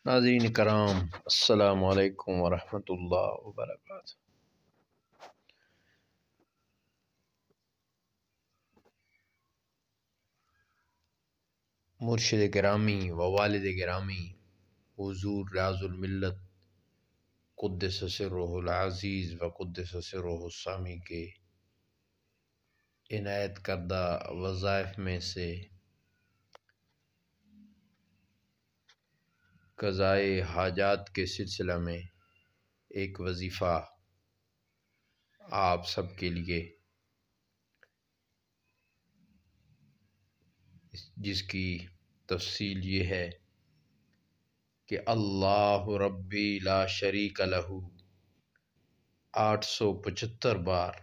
ناظرین کرام، السلام علیکم ورحمۃ اللہ وبرکاتہ۔ مرشد گرامی و والد گرامی حضور ریاض الملت قدس سرہ العزیز و قدس سرہ السامی کے عنایت کردہ وظائف میں سے قضائے حاجات کے سلسلہ میں ایک وظیفہ آپ سب کے لیے، جس کی تفصیل یہ ہے کہ اللہ ربی لا شریک لہ 875 بار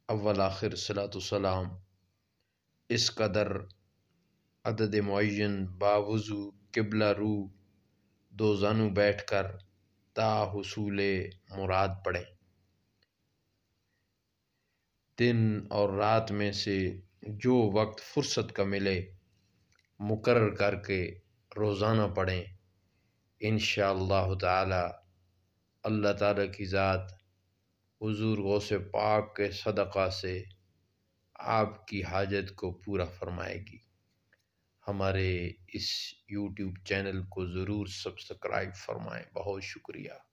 اول آخر صلاۃ والسلام اس قدر عدد معین باوضو قبلہ رو دو زانو بیٹھ کر تا حصول مراد پڑھیں۔ دن اور رات میں سے جو وقت فرصت کا ملے مقرر کر کے روزانہ پڑھیں۔ انشاءاللہ تعالی اللہ تعالی کی ذات حضور غوث پاک کے صدقہ سے آپ کی حاجت کو پورا فرمائے گی۔ ہمارے اس یوٹیوب چینل کو ضرور سبسکرائب فرمائیں۔ بہت شکریہ۔